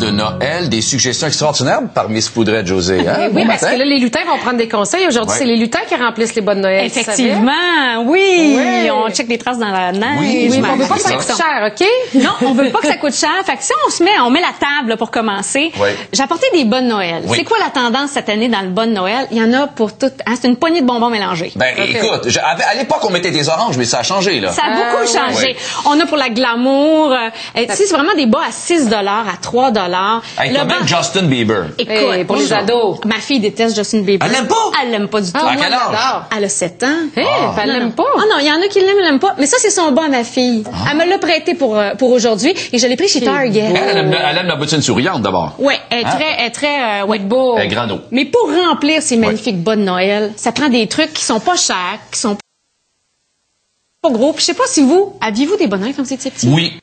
de Noël, des suggestions extraordinaires par Miss Poudrette, José. Hein? Oui, parce que là, les lutins vont prendre des conseils. Aujourd'hui, c'est les lutins qui remplissent les bas de Noël. Effectivement, oui. On check les traces dans la neige. Oui, on veut pas que ça coûte cher, OK? Non, on veut pas que ça coûte cher. Fait que si on met la table là, pour commencer, j'ai apporté des bas de Noël. C'est quoi la tendance cette année dans le bas de Noël? Il y en a pour tout. Hein, c'est une poignée de bonbons mélangés. Ben, écoute, à l'époque, on mettait des oranges, mais ça a changé, là. Ça a beaucoup changé. On a pour la glamour. C'est vraiment des bas à 6 $, à 3 $. Hey, t'as même Justin Bieber. Écoute, pour les ados. Ma fille déteste Justin Bieber. Elle l'aime pas? Elle l'aime pas du tout. À quel âge? Elle a 7 ans. Elle l'aime pas? Ah non, il y en a qui l'aiment pas. Mais ça, c'est son bas à ma fille. Elle me l'a prêté pour aujourd'hui et je l'ai pris chez Target. Elle aime la bottine souriante, d'abord. Oui, elle est très beau. Elle est grano. Mais pour remplir ces magnifiques bas de Noël, ça prend des trucs qui sont pas chers, qui sont pas gros. Puis je sais pas si aviez-vous des bas de Noël quand vous étiez petit? Oui.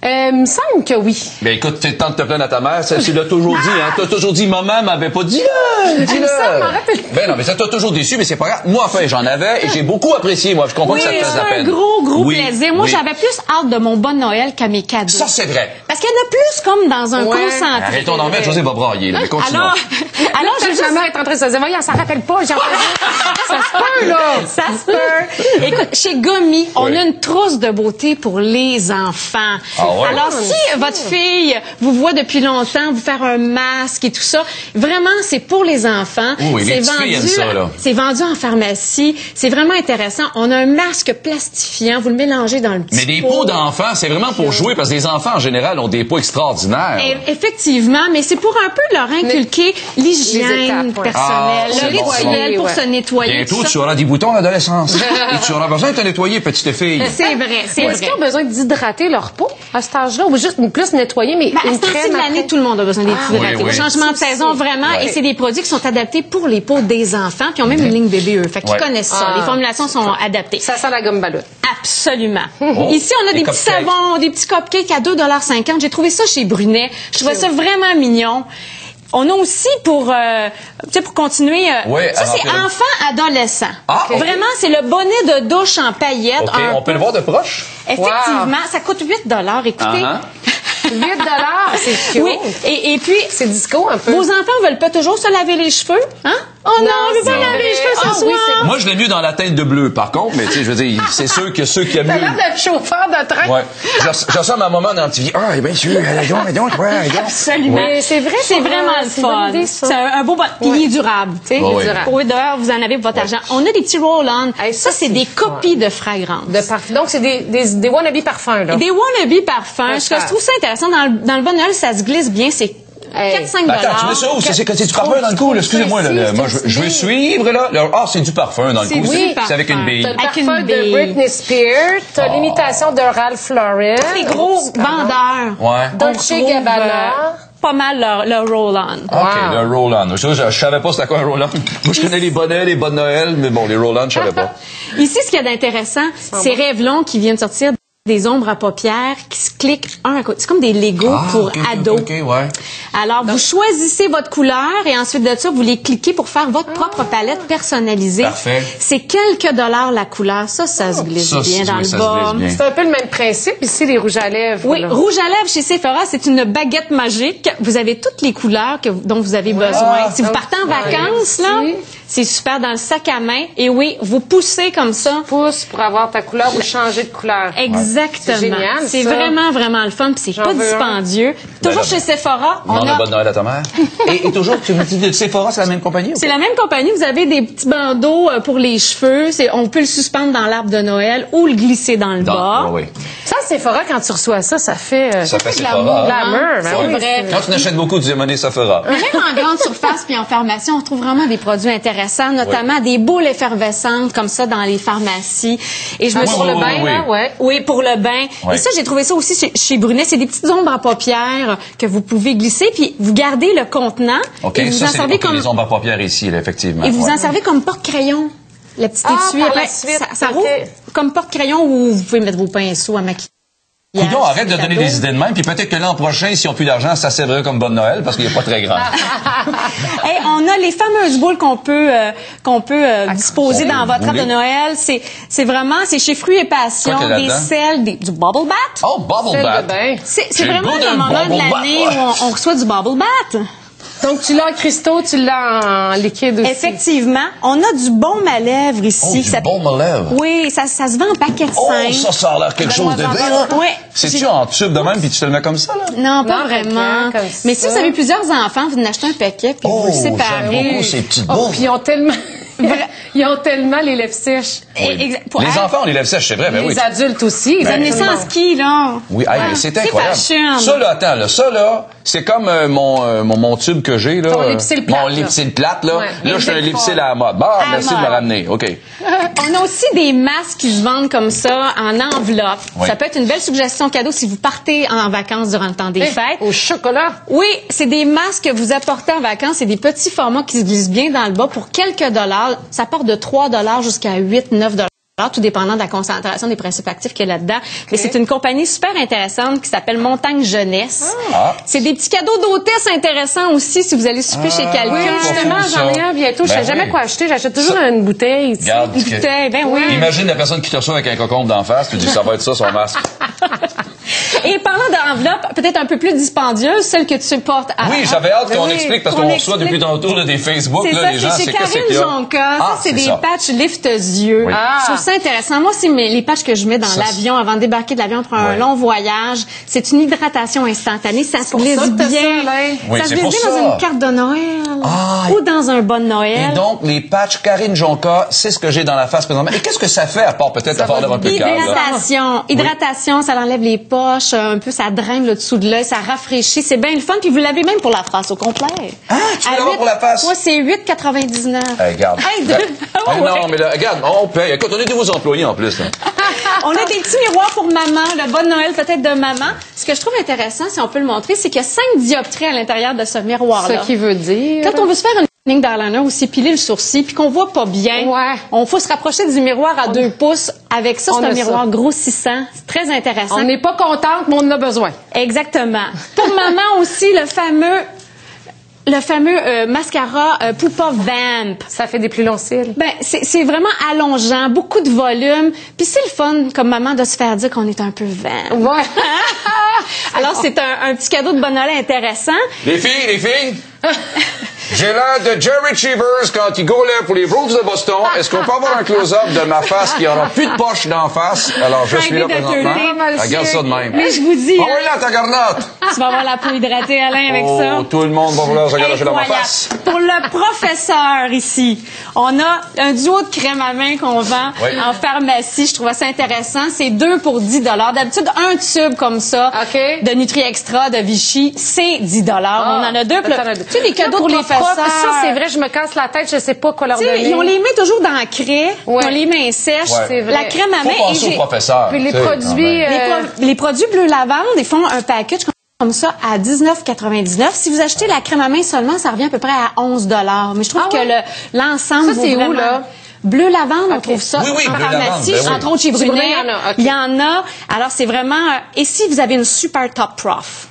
Il me semble que oui. Ben écoute, c'est le temps de te plaindre à ta mère, ça, tu l'as toujours dit, hein. T'as toujours dit, maman m'avait pas dit, dis-le. Ça m'en rappelle. Ben non, mais ça t'a toujours déçu, mais c'est pas grave. Moi, enfin, j'en avais et j'ai beaucoup apprécié, moi. Je comprends que ça te fasse la peine. C'est un gros plaisir. Moi, j'avais plus hâte de mon bas de Noël qu'à mes cadeaux. Ça, c'est vrai. Parce qu'il y en a plus comme dans un concentré. Arrêtons d'en mettre, José va brailler, là. Mais continuons. Alors, ma mère est en train de se dire, voyons, ça rappelle pas, ça se peut, là. Ça se peut. Écoute, chez Gommi, on a une trousse de beauté pour les enfants. Alors, si votre fille vous voit depuis longtemps vous faire un masque et tout ça, vraiment, c'est pour les enfants. Oui, les petites filles aiment ça, là. C'est vendu en pharmacie. C'est vraiment intéressant. On a un masque plastifiant. Vous le mélangez dans le petit pot. Mais des pots d'enfants, c'est vraiment pour jouer, parce que les enfants, en général, ont des pots extraordinaires. Effectivement, mais c'est pour un peu leur inculquer l'hygiène personnelle, le rituel pour se nettoyer. Bientôt, tu auras des boutons à l'adolescence. Et tu auras besoin de te nettoyer, petite fille. C'est vrai, c'est vrai. Est-ce qu'ils ont besoin d'hydrater leur peau à cet âge-là ou juste plus nettoyer, mais une crème de l'année, tout le monde a besoin d'hydrater. Oui. Changement de saison, vraiment. Et c'est des produits qui sont adaptés pour les peaux des enfants, puis ils ont même une ligne bébé, eux. Fait qu'ils connaissent ça. Les formulations sont adaptées. Ça sent la gomme ballon. Absolument. Ici, on a des petits savons, des petits cupcakes à 2,50 $. J'ai trouvé ça chez Brunet. Je trouvais ça vraiment mignon. On a aussi pour continuer, ça c'est enfant-adolescent. Vraiment, c'est le bonnet de douche en paillettes. On peut le voir de proche? Effectivement, ça coûte 8 $. Écoutez. 8 $, c'est cute. Oui, et puis... C'est disco un peu. Vos enfants veulent pas toujours se laver les cheveux, hein? Oh non, je veux pas laver les cheveux ce soir. Moi, je l'ai mieux dans la teinte de bleu, par contre, mais tu sais, je veux dire, c'est sûr que ceux qui aiment mieux... T'as l'air de chauffeur de train. Ouais. Je ressemble à maman dans la TV. Ah, bien sûr, Absolument. Mais c'est vrai, c'est vraiment le fun. C'est un beau puis il est durable, tu sais. Pour 8 $, vous en avez pour votre argent. On a des petits roll-on. Ça, c'est des copies de fragrances. De parfum. Donc, c'est des wannabe parfums, là. Des wannabe parfums. Je trouve ça intéressant. Dans le bon Noël, ça se glisse bien. C'est 4-5 $. Attends, tu mets ça où? C'est du parfum dans le cou, là. Excusez-moi, là. Moi, je veux suivre, là. Ah, c'est du parfum dans le cou. C'est avec une bille. T'as le parfum de Britney Spears. T'as l'imitation de Ralph Lauren. Les gros vendeurs. Ouais. Dolce Gabbana. Pas mal leur roll-on. OK, le roll-on. Je savais pas c'était quoi un roll-on. Moi, je connais les bonnets, les bas de Noël, mais bon, les roll-on, je savais pas. Ici, ce qu'il y a d'intéressant, c'est Revlon qui vient de sortir des ombres à paupières qui se cliquent un à côté. C'est comme des Legos pour ados. Alors, vous choisissez votre couleur et ensuite de ça, vous les cliquez pour faire votre propre palette personnalisée. Parfait. C'est quelques dollars la couleur. Ça se glisse bien dans le bas. C'est un peu le même principe ici, les rouges à lèvres. Oui, rouge à lèvres chez Sephora, c'est une baguette magique. Vous avez toutes les couleurs dont vous avez besoin. Si vous partez en vacances, là, c'est super dans le sac à main. Et oui, vous poussez comme ça. Pousse pour avoir ta couleur ou changer de couleur. Exactement. C'est génial, c'est vraiment, vraiment le fun. Puis c'est pas dispendieux. Toujours chez Sephora, on a bonne Noël à ta mère. et toujours, tu me dis, Sephora, c'est la même compagnie? C'est la même compagnie. Vous avez des petits bandeaux pour les cheveux. On peut le suspendre dans l'arbre de Noël ou le glisser dans le bas. Ça, Sephora, quand tu reçois ça, ça fait de l'amour. C'est vrai. Quand tu n'achètes beaucoup, tu dis, monnaie Sephora. Même en grande surface puis en pharmacie, on trouve vraiment des produits intéressants, notamment des boules effervescentes comme ça dans les pharmacies. Et je me suis pour le bain, là, oui, pour le bain. Et ça, j'ai trouvé ça aussi chez Brunet. C'est des petites ombres à paupières que vous pouvez glisser, puis vous gardez le contenant. OK, et vous ça, en servez comme les ombres à paupières ici, là, effectivement. Et vous en servez comme porte-crayon. La petite étui, ça roule comme porte-crayon où vous pouvez mettre vos pinceaux à maquiller Coudon, arrête de donner des idées de même, puis peut-être que l'an prochain, s'ils n'ont plus d'argent, ça servirait comme bonne Noël, parce qu'il n'est pas très grand. Hey, on a les fameuses boules qu'on peut disposer dans votre arbre de Noël. C'est vraiment, c'est chez Fruits et Passion, des sels, du Bubble Bath. Oh, Bubble Bath! C'est vraiment le moment de l'année où on reçoit du Bubble Bath. Donc, tu l'as en cristaux, tu l'as en liquide aussi. Effectivement. On a du baume à lèvres ici. Oh, du baume à lèvres? Oui, ça se vend en paquet de 5. Oh, ça a l'air quelque chose de bien. Oui. C'est-tu en tube de même, puis tu te le mets comme ça, là? Non, pas vraiment. Mais si vous avez plusieurs enfants, vous en achetez un paquet, puis vous le séparez. J'aime beaucoup ces petites boules. Puis ils ont tellement les lèvres sèches. Oui. Les enfants ont les lèvres sèches, c'est vrai, ben oui. Les adultes aussi. Vous amenez ça en ski, là. Oui, mais c'est incroyable. Ça, là, attends, là, ça, là, c'est comme mon tube que j'ai, là. Ton lipsil plate. Mon lipsil plate, là. Là, je suis un lipsil à la mode. Bon, merci de me ramener. OK. On a aussi des masques qui se vendent comme ça, en enveloppe. Oui. Ça peut être une belle suggestion cadeau si vous partez en vacances durant le temps des fêtes. Au chocolat? Oui, c'est des masques que vous apportez en vacances. C'est des petits formats qui se glissent bien dans le bas pour quelques dollars. Ça part de 3 $ jusqu'à 8, 9 $. Tout dépendant de la concentration des principes actifs qu'il y a là-dedans. Okay. Mais c'est une compagnie super intéressante qui s'appelle Montagne Jeunesse. C'est des petits cadeaux d'hôtesse intéressants aussi si vous allez souper chez quelqu'un. Oui, justement, j'en ai un bientôt. Je sais jamais quoi acheter. J'achète toujours une bouteille. Regarde, une bouteille, ben oui. Imagine la personne qui te reçoit avec un cocombe d'en face. Tu dis, ça va être ça, son masque. Et parlant d'enveloppe, peut-être un peu plus dispendieuse, celle que tu portes à... Oui, j'avais hâte qu'on explique parce qu'on reçoit depuis tantôt des Facebook, là, les gens, c'est que c'est Karine Jonca. Ça, c'est des patchs lift-yeux. Oui. Je trouve ça intéressant. Moi, c'est les patchs que je mets dans l'avion avant de débarquer de l'avion pour un long voyage. C'est une hydratation instantanée. Ça se glisse bien. Ça se glisse bien dans une carte de Noël ou dans un bon Noël. Et donc, les patchs Karine Jonca, c'est ce que j'ai dans la face présentement. Et qu'est-ce que ça fait à part peut-être avoir d'avoir un peu de Hydratation. Hydratation, ça enlève les poches, un peu, ça draine le dessous de l'œil, ça rafraîchit. C'est bien le fun. Puis vous l'avez même pour la face au complet. Ah, tu veux l'avoir pour la face? Moi, c'est 8,99. Regarde. Non, mais là, regarde, on paye. Écoute, on est de vos employés en plus. Là. On a des petits miroirs pour maman, le bon Noël peut-être de maman. Ce que je trouve intéressant, si on peut le montrer, c'est qu'il y a 5 dioptries à l'intérieur de ce miroir-là. Ce qui veut dire... Quand on veut se faire une ligne d'eyeliner ou s'épiler le sourcil, puis qu'on voit pas bien, on faut se rapprocher du miroir à 2 pouces. Avec ça, c'est un miroir grossissant. C'est très intéressant. On n'est pas contente, mais on en a besoin. Exactement. Pour maman aussi, le fameux mascara Poupa Vamp. Ça fait des plus longs cils. Ben, c'est vraiment allongeant, beaucoup de volume. Puis c'est le fun, comme maman, de se faire dire qu'on est un peu vamp. Ouais. Alors, c'est un petit cadeau de bon Noël intéressant. Les filles! J'ai l'air de Jerry Cheevers quand il gaulait pour les Wolves de Boston. Est-ce qu'on peut avoir un close-up de ma face qui aura plus de poche d'en face? Alors, je suis là présentement. Regarde ça de même. Mais je vous dis... Oh oui, là, ta garnotte! Tu vas avoir la peau hydratée, Alain, avec ça. Tout le monde va vouloir se regarder dans ma face. Pour le professeur, ici, on a un duo de crème à main qu'on vend en pharmacie. Je trouve ça intéressant. C'est 2 pour 10 $. D'habitude, un tube comme ça de Nutri Extra, de Vichy, c'est 10 $. On en a 2. Tu sais, des cadeaux pour les professeurs. Ça, c'est vrai, je me casse la tête, je sais pas quoi leur donner. Ils ont les mains toujours dans la craie. Ils ont les mains sèches. C'est vrai. La crème à main. Faut penser aux professeurs. Puis les produits... Les produits bleu lavande, ils font un package comme ça à 19,99. Si vous achetez la crème à main seulement, ça revient à peu près à 11 $. Mais je trouve que l'ensemble ça, c'est où, là? Bleu lavande, on trouve ça en pharmacie, entre autres chez Brunet. Il y en a. Alors, c'est vraiment... Et si vous avez une super top prof,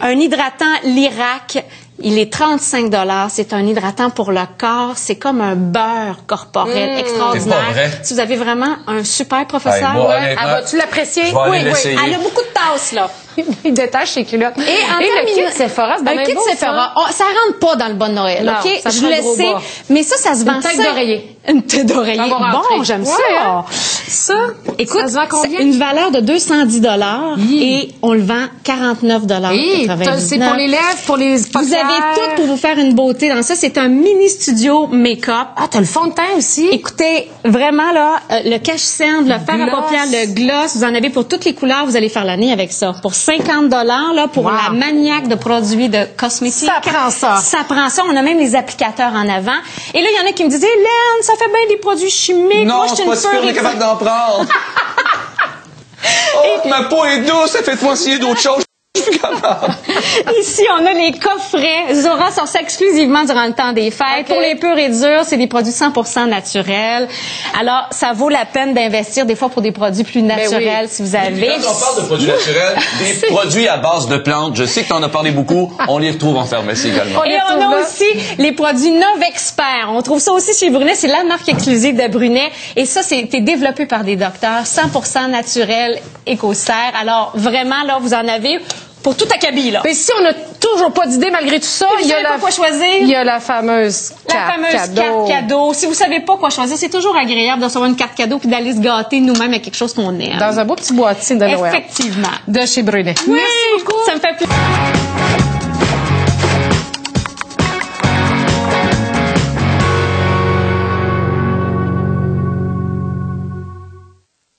un hydratant Lirac, il est 35 $. C'est un hydratant pour le corps. C'est comme un beurre corporel extraordinaire. C'est pas vrai. Si vous avez vraiment un super professeur, vas-tu l'apprécier? Oui. Elle a beaucoup de tasses, là. Il détache ses culottes. Et le kit Sephora, c'est un kit Sephora. Ça rentre pas dans le bon Noël, non, OK? Je le sais. Mais ça se vend. Une tête d'oreiller. Une tête d'oreiller. Bon, j'aime ça. Ça, écoute, ça se vend combien? Une valeur de 210 $ et on le vend 49 $. C'est pour les lèvres, pour les paupières. Vous avez tout pour vous faire une beauté dans ça. C'est un mini studio make-up. Ah, t'as le fond de teint aussi? Écoutez, vraiment, là, le cache-cerne, le fer à paupières, le gloss, vous en avez pour toutes les couleurs. Vous allez faire l'année avec ça. Pour 50 $, là, pour la maniaque de produits de cosmétiques. Ça prend ça. Ça prend ça. On a même les applicateurs en avant. Et là, il y en a qui me disent, Hélène, ça fait bien des produits chimiques. Non, c'est pas sûr qu'on est capable d'en prendre. Oh, ma peau est douce, ça fait moitié d'autres choses. Ici, on a les coffrets. Zora sort ça exclusivement durant le temps des fêtes. Okay. Pour les purs et durs, c'est des produits 100% naturels. Alors, ça vaut la peine d'investir des fois pour des produits plus naturels, si vous avez. Quand on parle de produits naturels, des produits à base de plantes, je sais que tu en as parlé beaucoup, on les retrouve en pharmacie également. Et on a aussi les produits Novexpert. On trouve ça aussi chez Brunet. C'est la marque exclusive de Brunet. Et ça, c'est développé par des docteurs, 100% naturel, éco-serre. Alors, vraiment, là, vous en avez pour tout acabit, là. Mais si on n'a toujours pas d'idée malgré tout ça, il y a quoi choisir. Il y a la fameuse carte cadeau. Si vous savez pas quoi choisir, c'est toujours agréable de recevoir une carte cadeau puis d'aller se gâter nous-mêmes avec quelque chose qu'on aime. Dans un beau petit boîtier de Noël. Effectivement. De chez Brunet. Oui, merci beaucoup. Ça me fait plaisir.